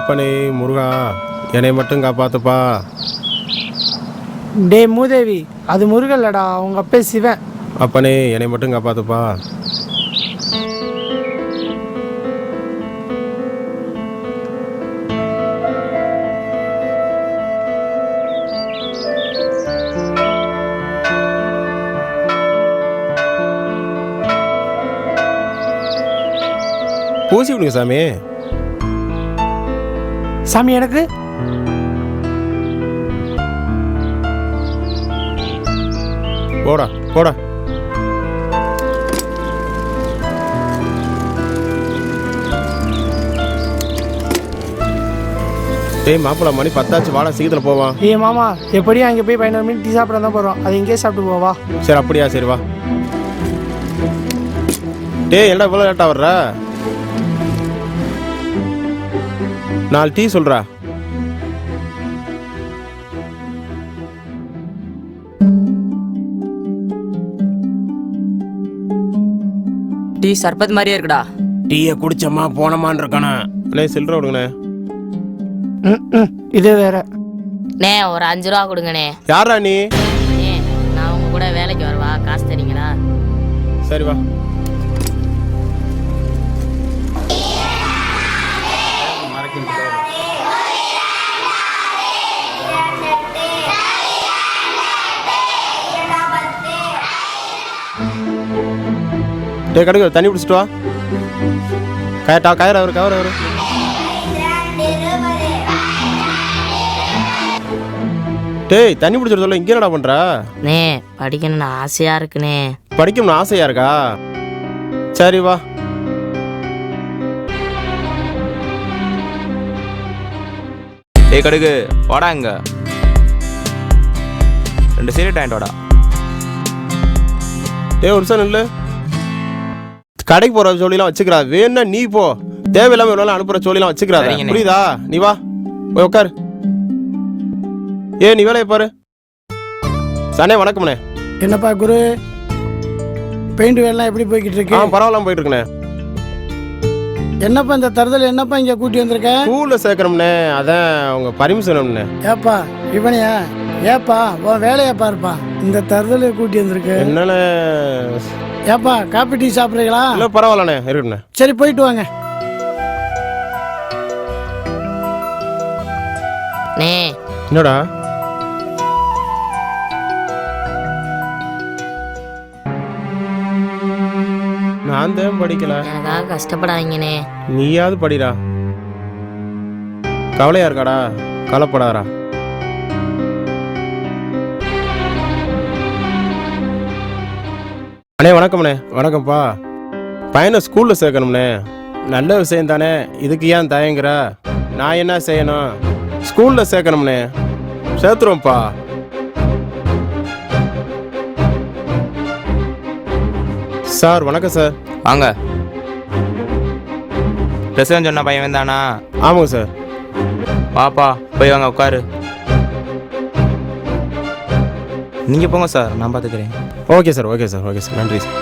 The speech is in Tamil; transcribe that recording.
அப்பனே முருகா, என்னை மட்டும் காப்பாத்துப்பா. டே மூதேவி, அது முருகல்லடா, அவங்க அப்பே சிவன். அப்பனே என்னை மட்டும் காப்பாத்துப்பா. பூசி விடுங்க சாமி. சாமி எனக்கு போடா போடா. டேய் மாப்பிள்ள, மணி 10 வாடா, சீக்கிரத்தில் போவான். மாமா, எப்படியும் அங்கே போய் 15 மினிட் டீ சாப்பிட தான் போகிறோம், அது இங்கேயே சாப்பிட்டு போவா. சரி அப்படியா, சரி வா. டேய் என்னடா இவ்வளோ லேட்டாக வர்ற? 4 டீ சொல்கிறா. டீ சர்பத் மாதிரியே இருக்குடா. டீயை குடிச்சம்மா போனமான்னு இருக்கானே. அண்ணே சில்லற விடுங்கண்ணே. இது வேற. நே ஒரு 5 ரூபா கொடுங்கண்ணே. யாரா நீ? நான் உங்க கூட வேலைக்கு வரவா, காசு தரீங்களா? சரி வா. டே கடுகு தண்ணி பிடிச்சிட்டு வா. கயிறு அவரு. டேய் தண்ணி பிடிச்சிட்டு சொல்ல, இங்கே என்னடா பண்ற? நே படிக்கணும்னு ஆசையா இருக்குனே. படிக்கணும்னு ஆசையா இருக்கா? சரி வா. டேய் கடுகு வாடா, இங்க 2 சிகரெட் வாங்கிட்டு வாடா. டேய் ஒரு நிமிஷம் நில்லு. கடைக்கு போற ஜோலிலாம் வச்சுக்கிறா, வேணும்னா நீ போ. தேவையில்லாம இவ்வளோ அனுப்புற ஜோலிலாம் வச்சுக்கிறா, புரியுதா? நீ வா, போய் உட்காரு. நீ வேலையை பாரு. சனே வணக்கம்ண்ணே. என்னப்பா குரு, பெயிண்ட் வேலைலாம் எப்படி போய்கிட்டு இருக்கு? பரவாயில்லாம போயிட்டு இருக்குண்ணே. என்னப்பா இந்த தருதல், என்னப்பா இங்க கூட்டி வந்திருக்க? ஸ்கூல்ல சேர்க்கணும்ண்ணே, அதான் உங்க பர்மிஷன். ஏப்பா இவனையா? ஏப்பா உன் வேலையை பாருப்பா, இந்த தருதலை கூட்டி வந்திருக்கு. என்னண்ணே? ஏப்பா காப்பி டீ சாப்பிட்றீங்களா? இல்லை பரவாயில்லண்ணே, இருக்கண்ணே. சரி போயிட்டு வாங்க. நே என்னடா? நான் தான் படிக்கல. எனக்காக கஷ்டப்படாதீங்கண்ணே. நீயாவது படிடா. கவலையா இருக்காடா? கவலைப்படாதா. அண்ணே வணக்கம்ண்ணே. வணக்கம்ப்பா. பையனை ஸ்கூல்ல சேர்க்கணும்ண்ணே. நல்ல விஷயம் தானே, இதுக்கு ஏன் தயங்குற? நான் என்ன செய்யணும்? ஸ்கூல்ல சேர்க்கணும்ண்ணே. சேர்த்துருவோம்ப்பா. சார் வணக்கம் சார். வாங்க. பிரசிடன்ட் சொன்ன பையன் தானா? ஆமாங்க சார். வாப்பா போய் வாங்க, உட்காரு. நீங்கள் போங்க சார், நான் பார்த்துக்கிறேன். ஓகே சார், நன்றி சார்.